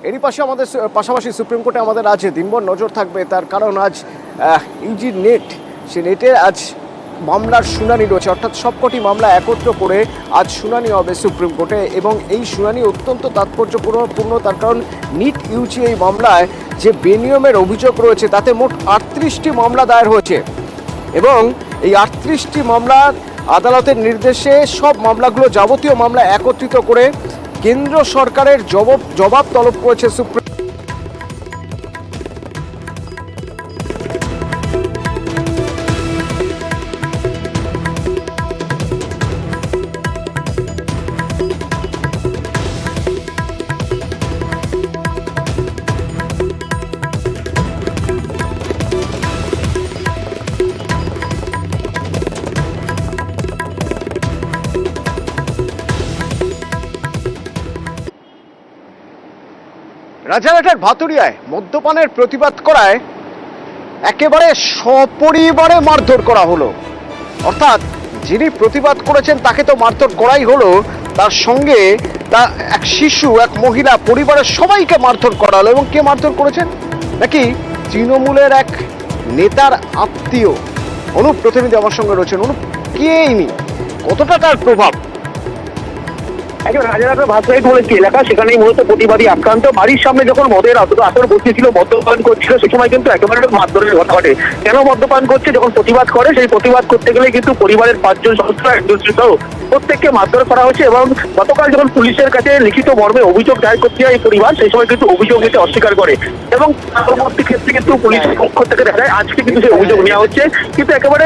এরই পাশাপাশি সুপ্রিম কোর্টে আমাদের আজ দিনভর নজর থাকবে, তার কারণ আজ ইউজি নেট, সে নেটে আজ মামলার শুনানি রয়েছে, অর্থাৎ সবকটি মামলা একত্র করে আজ শুনানি হবে সুপ্রিম কোর্টে। এবং এই শুনানি অত্যন্ত তাৎপর্যপূর্ণ, তার কারণ নিট ইউজি এই মামলায় যে বেনিয়মের অভিযোগ রয়েছে তাতে মোট 38টি মামলা দায়ের হয়েছে এবং এই 38টি মামলার আদালতের নির্দেশে সব মামলাগুলো, যাবতীয় মামলা একত্রিত করে কেন্দ্র সরকারের জবাব তলব করেছে সুপ্রিম। রাজারহাটের ভাতুরিয়ায় মদ্যপানের প্রতিবাদ করায় একেবারে সপরিবারে মারধর করা হলো। অর্থাৎ যিনি প্রতিবাদ করেছেন তাকে তো মারধর করাই হলো, তার সঙ্গে এক শিশু, এক মহিলা, পরিবারের সবাইকে মারধর করা হলো। এবং কে মারধর করেছেন? নাকি তৃণমূলের এক নেতার আত্মীয়। অনুপ প্রতিনিধি আমার সঙ্গে রয়েছেন। অনুপ, কে ইনি, কতটা তার প্রভাব? রাজারহাটের ভাতরাইট বলে একটি এলাকা, সেখানেই মূলত প্রতিবাদী আক্রান্ত। বাড়ির সামনে যখন মদের আসর বসেছিল, মদ্যপান করছিল, সে সময় কিন্তু একেবারে মারধরের ঘটনা ঘটে। কেন মদ্যপান করছে? যখন প্রতিবাদ করে, সেই প্রতিবাদ করতে গেলে কিন্তু পরিবারের 5 জন সদস্য, একজন সহ প্রত্যেককে মারধর করা হয়েছে। এবং গতকাল যখন পুলিশের কাছে লিখিত মর্মে অভিযোগ দায়ের করতে যায় এই পরিবার, সেই সময় কিন্তু অভিযোগ নিতে অস্বীকার করে। এবং পরবর্তী ক্ষেত্রে কিন্তু পুলিশের পক্ষ থেকে দেখা যায় আজকে কিন্তু সেই অভিযোগ নেওয়া হচ্ছে। কিন্তু একেবারে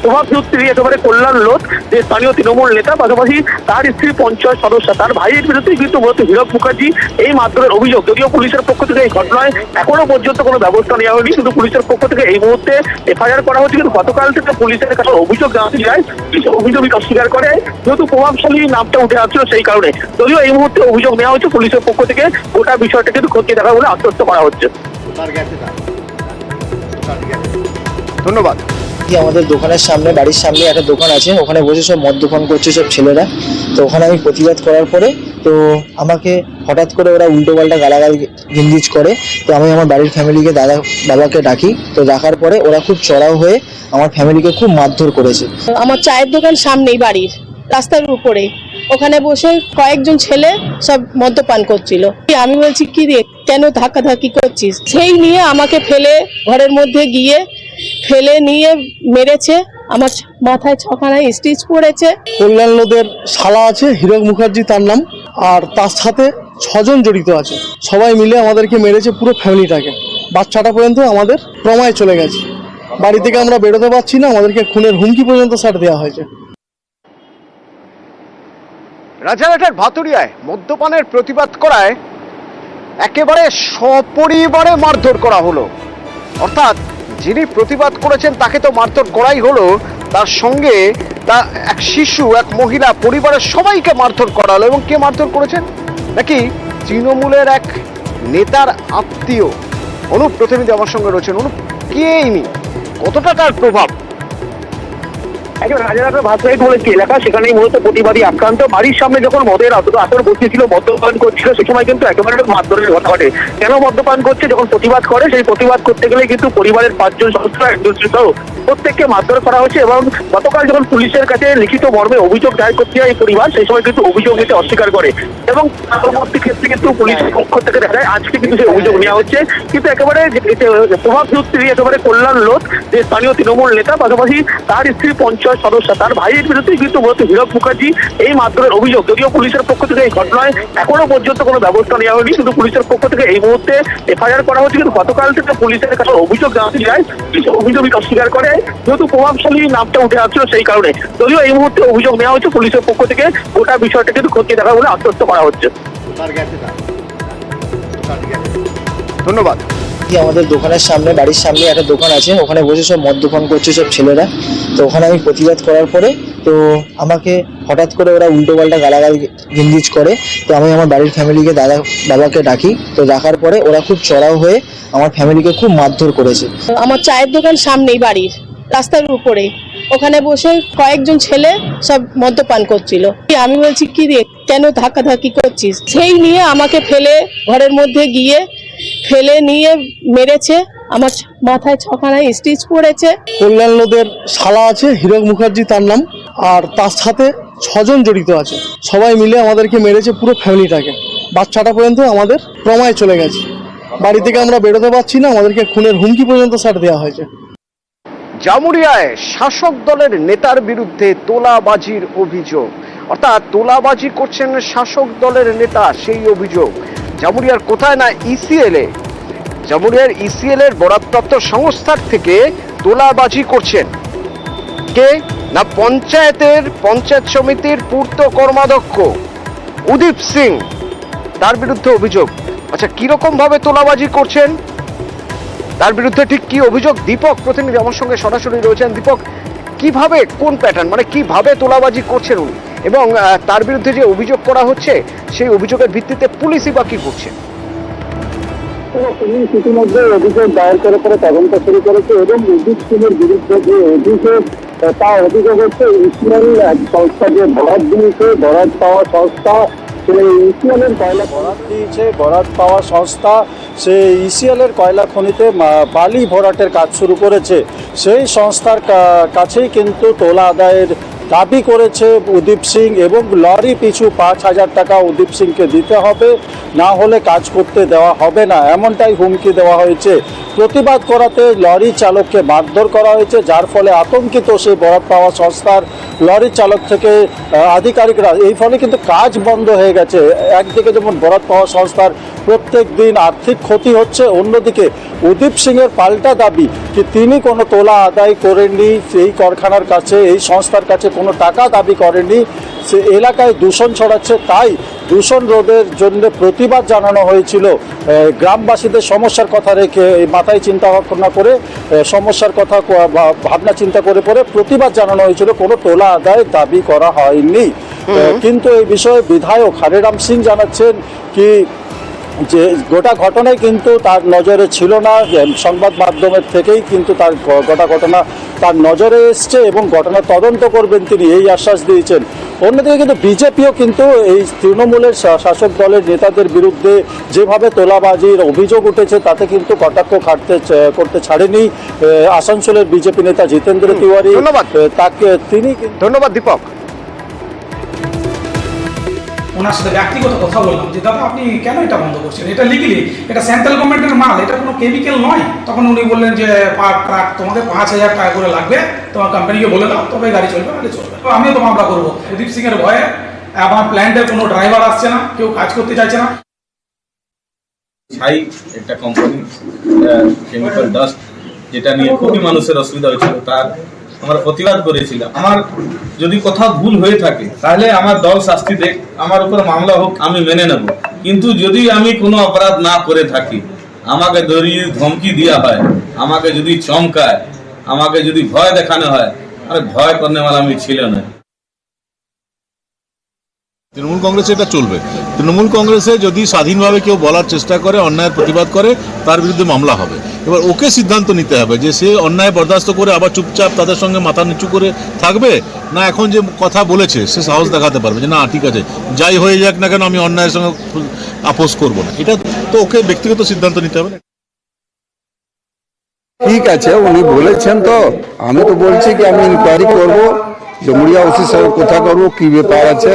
প্রভাবযুক্ত একেবারে কল্যাণ লোধ, যে স্থানীয় তৃণমূল নেতা, পাশাপাশি তার স্ত্রী পঞ্চায়েত সদস্য, তার ভাইয়ের বিরুদ্ধে কিন্তু মূলত হীরক মুখার্জি এই মারধরের অভিযোগ। যদিও পুলিশের পক্ষ থেকে এই ঘটনায় এখনো পর্যন্ত কোনো ব্যবস্থা নেওয়া হয়নি, শুধু পুলিশের পক্ষ থেকে এই মুহূর্তে এফআইআর করা হচ্ছে। কিন্তু গতকাল থেকে পুলিশের কাছে অভিযোগ জানাতে যায়, অভিযোগ অস্বীকার করে, যেহেতু প্রভাবশালী নামটা উঠে আসছিল সেই কারণে। যদিও এই মুহূর্তে অভিযোগ নেওয়া হচ্ছে পুলিশের পক্ষ থেকে, গোটা বিষয়টা কিন্তু খতিয়ে দেখা বলে আশ্বস্ত করা হচ্ছে। ধন্যবাদ। আমাদের দোকানের সামনে, বাড়ির সামনে একটা দোকান আছে, ওখানে বসে সব মদ্যপান করছে সব ছেলেরা। তো ওখানে আমি প্রতিবাদ করার পরে তো আমাকে হঠাৎ করে ওরা উল্টোপাল্টা গালাগাল গিন্দিজ করে। তো আমি আমার বাড়ির ফ্যামিলিকে বাবাকে ডাকি। তো ডাকার পরে ওরা খুব চড়াও হয়ে আমার ফ্যামিলিকে খুব মারধর করেছে। আমার চায়ের দোকান সামনেই, বাড়ির রাস্তার উপরে, ওখানে বসে কয়েকজন ছেলে সব মদ্যপান করছিল। আমি বলছি, কি রে, কেন ধাক্কাধাক্কি করছিস? সেই নিয়ে আমাকে ফেলে ঘরের মধ্যে গিয়ে ফেলে নিয়ে মেরেছে। আমার মাথায় 6খানা স্টিচ পড়েছে। কল্যাণ লোধের শালা আছে, হীরক মুখার্জি তার নাম, আর তার সাথে 6 জন জড়িত আছে। সবাই মিলে আমাদেরকে মেরেছে, পুরো ফ্যামিলিটাকে। বাচ্চাটা পর্যন্ত আমাদের প্রমায় চলে গেছে। বাড়ি থেকে আমরা বেরোতে পারছি না, আমাদেরকে খুনের হুমকি পর্যন্ত স্যার দেওয়া হয়েছে। রাজারহাটের ভাতুরিয়ায় মদ্যপানের প্রতিবাদ করায় একেবারে সপরিবারে মারধর করা হলো। অর্থাৎ যিনি প্রতিবাদ করেছেন তাকে তো মারধর করাই হলো, তার সঙ্গে এক শিশু, এক মহিলা, পরিবারের সবাইকে মারধর করা হলো। এবং কে মারধর করেছেন? নাকি তৃণমূলের এক নেতার আত্মীয়। অনুপ প্রতিনিধি আমার সঙ্গে রয়েছেন। অনুপ, কে ইনি, কতটা তার প্রভাব? রাজারহাটের ভাতরাইট বলে একটি এলাকা, সেখানেই মূলত প্রতিবাদী আক্রান্ত। বাড়ির সামনে যখন মদের আসর বসেছিল, মদ্যপান করছিল, সে সময় কিন্তু একেবারে মারধরের ঘটনা ঘটে। কেন মদ্যপান করছে? যখন প্রতিবাদ করে, সেই প্রতিবাদ করতে গেলে কিন্তু পরিবারের 5 জন সদস্য, একজন সহ প্রত্যেককে মারধর করা হয়েছে। এবং গতকাল যখন পুলিশের কাছে লিখিত মর্মে অভিযোগ দায়ের করতে যায় এই পরিবার, সেই সময় কিন্তু অভিযোগ নিতে অস্বীকার করে। এবং পরবর্তী ক্ষেত্রে কিন্তু পুলিশের পক্ষ থেকে দেখা যায় আজকে কিন্তু সেই অভিযোগ নেওয়া হচ্ছে। কিন্তু একেবারে প্রভাবযুক্ত একেবারে কল্যাণ লোধ, যে স্থানীয় তৃণমূল নেতা, পাশাপাশি তার স্ত্রী পঞ্চায়েত সদস্য, তার ভাইয়ের বিরুদ্ধে কিন্তু মূলত হীরক মুখার্জি এই মারধরের অভিযোগ। যদিও পুলিশের পক্ষ থেকে এই ঘটনায় এখনো পর্যন্ত কোনো ব্যবস্থা নেওয়া হয়নি, শুধু পুলিশের পক্ষ থেকে এই মুহূর্তে এফআইআর করা হচ্ছে। কিন্তু গতকাল থেকে পুলিশের কাছে অভিযোগ জানাতে যায়, অভিযোগ অস্বীকার করে, যেহেতু প্রভাবশালী নামটা উঠে আসছিল সেই কারণে। যদিও এই মুহূর্তে অভিযোগ নেওয়া হচ্ছে পুলিশের পক্ষ থেকে, গোটা বিষয়টা কিন্তু খতিয়ে দেখা বলে আশ্বস্ত করা হচ্ছে। ধন্যবাদ। আমাদের দোকানের সামনে, বাড়ির সামনে একটা দোকান আছে, ওখানে বসে সব মদ্যপান করছে সব ছেলেরা। তো ওখানে আমি প্রতিবাদ করার পরে তো আমাকে হঠাৎ করে ওরা উল্টোপাল্টা গালাগাল গিন্দিজ করে। তো আমি আমার বাড়ির ফ্যামিলিকে বাবাকে ডাকি। তো ডাকার পরে ওরা খুব চড়াও হয়ে আমার ফ্যামিলিকে খুব মারধর করেছে। আমার চায়ের দোকান সামনেই, বাড়ির রাস্তার উপরে, ওখানে বসে কয়েকজন ছেলে সব মদ্যপান করছিল। আমি বলছি, কি রে, কেন ধাক্কাধাক্কি করছিস, সেই নিয়ে আমাকে ফেলে ঘরের মধ্যে গিয়ে ফেলে নিয়ে মেরেছে। আমার মাথায় 6খানা স্টিচ পড়েছে। কল্যাণ লোদের শালা আছে হীরক মুখার্জি তার নাম, আর তার সাথে 6জন জড়িত আছে। সবাই মিলে আমাদেরকে মেরেছে, পুরো ফ্যামিলিটাকে। বাচ্চাটা পর্যন্ত আমাদের প্রমায় চলে গেছে। বাড়ি থেকে আমরা বেরোতে পারছি না, আমাদেরকে খুনের হুমকি পর্যন্ত স্যার দেওয়া হয়েছে। জামুরিয়ায় শাসক দলের নেতার বিরুদ্ধে তোলাবাজির অভিযোগ, অর্থাৎ তোলাবাজি করছেন শাসক দলের নেতা, সেই অভিযোগ। জামুরিয়ার কোথায় না ইসিএলে, জামুরিয়ার ইসিএল এর বরাদ্দপ্রাপ্ত সংস্থার থেকে তোলাবাজি করছেন কে না পঞ্চায়েত সমিতির পূর্ত কর্মাধ্যক্ষ উদীপ সিং, তার বিরুদ্ধে অভিযোগ। আচ্ছা, কিরকম ভাবে তোলাবাজি করছেন, তার বিরুদ্ধে ঠিক কি অভিযোগ? দীপক প্রতিনিধি আমার সঙ্গে সরাসরি রয়েছেন। দীপক, কিভাবে, কোন প্যাটার্ন, মানে কিভাবে তোলাবাজি করছেন উনি, এবং তার বিরুদ্ধে যে অভিযোগ করা হচ্ছে সেই অভিযোগের ভিত্তিতে পুলিশই বা কি করছে? পুলিশ ইতিমধ্যে অভিযোগ দায়ের করে তদন্ত শুরু করেছে এবং উদীপ সিংয়ের বিরুদ্ধে যে অভিযোগ, তা অভিযোগ হচ্ছে ইসিএল এক সংস্থা যে বরাদ দিয়েছে, বরাদ পাওয়া সংস্থা, সেই ইসিএলের কয়লা বরাদ দিয়েছে, বরাদ পাওয়া সংস্থা সেই ইসিএলের কয়লা খনিতে বালি ভরাটের কাজ শুরু করেছে। সেই সংস্থার কাছেই কিন্তু তোলা আদায়ের দাবি করেছে উদীপ সিং, এবং লরি পিছু 5,000 টাকা উদীপ সিংকে দিতে হবে, না হলে কাজ করতে দেওয়া হবে না, এমনটাই হুমকি দেওয়া হয়েছে। প্রতিবাদ করাতে লরি চালককে মারধর করা হয়েছে, যার ফলে আতঙ্কিত সেই বরাদ পাওয়া সংস্থার লরি চালক থেকে আধিকারিকরা। এই ফলে কিন্তু কাজ বন্ধ হয়ে গেছে। একদিকে যেমন বরাদ পাওয়া সংস্থার প্রত্যেক দিন আর্থিক ক্ষতি হচ্ছে, অন্যদিকে উদীপ সিংয়ের পাল্টা দাবি যে তিনি কোনো তোলা আদায় করেননি, এই কারখানার কাছে, এই সংস্থার কাছে কোনো টাকা দাবি করেননি। সে এলাকায় দূষণ ছড়াচ্ছে, তাই দূষণ রোধের জন্য প্রতিবাদ জানানো হয়েছিল। গ্রামবাসীদের সমস্যার কথা রেখে, মাথায় চিন্তা ভাবনা করে, সমস্যার কথা ভাবনা চিন্তা করে পরে প্রতিবাদ জানানো হয়েছিল, কোনো তোলা আদায় দাবি করা হয়নি। কিন্তু এই বিষয়ে বিধায়ক হরিরাম সিং জানাচ্ছেন কি যে গোটা ঘটনায় কিন্তু তার নজরে ছিল না, সংবাদ মাধ্যমের থেকেই কিন্তু তার গোটা ঘটনা তার নজরে এসছে এবং ঘটনা তদন্ত করবেন তিনি, এই আশ্বাস দিয়েছেন। অন্যদিকে কিন্তু বিজেপিও কিন্তু এই তৃণমূলের শাসক দলের নেতাদের বিরুদ্ধে যেভাবে তোলাবাজির অভিযোগ উঠেছে তাতে কিন্তু কটাক্ষ করতে ছাড়েনি আসানসোলের বিজেপি নেতা জিতেন্দ্র তিওয়ারি। ধন্যবাদ তাকে, তিনি ধন্যবাদ দীপক। ওনার সাথে ব্যক্তিগত কথা বললাম যে দাদা আপনি কেন এটা বন্ধ করছেন, এটা লিগেলি, এটা সেন্ট্রাল গভর্নমেন্টের মাল, এটা কোনো কেমিক্যাল নয়। তখন উনি বললেন যে পার ট্রাক তোমাকে 5,000 টাকা করে লাগবে, তোমার কোম্পানিকে বলে দাও, তবে গাড়ি চলবে, গাড়ি চলবে। তো আমিও তো মামলা করবো। উদীপ সিং এর ভয়ে আমার প্ল্যান্টের কোনো ড্রাইভার আসছে না, কেউ কাজ করতে চাইছে না। ছাই একটা কোম্পানি কেমিক্যাল ডাস্ট, যেটা নিয়ে খুবই মানুষের অসুবিধা হয়েছিল, তার আমরা প্রতিবাদ করেছিলাম। আমার যদি কোথাও ভুল হয়ে থাকে তাহলে আমার দল শাস্তি দেখ, আমার উপর মামলা হোক, আমি মেনে নেব। কিন্তু যদি আমি কোনো অপরাধ না করে থাকি, আমাকে ধরিয়ে ধমকি দেওয়া হয়, আমাকে যদি চমকায়, আমাকে যদি ভয় দেখানো হয়, আরে ভয় করনেওয়ালা আমি ছিল না। তৃণমূল কংগ্রেসে এটা চলবে। তৃণমূল কংগ্রেসে যদি স্বাধীনভাবে কেউ বলার চেষ্টা করে, অন্যায়ের প্রতিবাদ করে, তার বিরুদ্ধে মামলা হবে। এবার ওকে সিদ্ধান্ত নিতে হবে যে সে অন্যায় বরদাস্ত করে আবার চুপচাপ তাদের সঙ্গে মাথা নিচু করে থাকবে, না এখন যে কথা বলেছে সে সাহস দেখাতে পারবে যে না ঠিক আছে, যাই হয়ে যাক না কেন আমি অন্যায়ের সঙ্গে আপোষ করবো না। এটা তো ওকে ব্যক্তিগত সিদ্ধান্ত নিতে হবে। ঠিক আছে, উনি বলেছেন, তো আমি তো বলছি কি আমি ইনকোয়ারি করবো, জামুরিয়া ওসির সঙ্গে কথা করবো কি ব্যাপার আছে।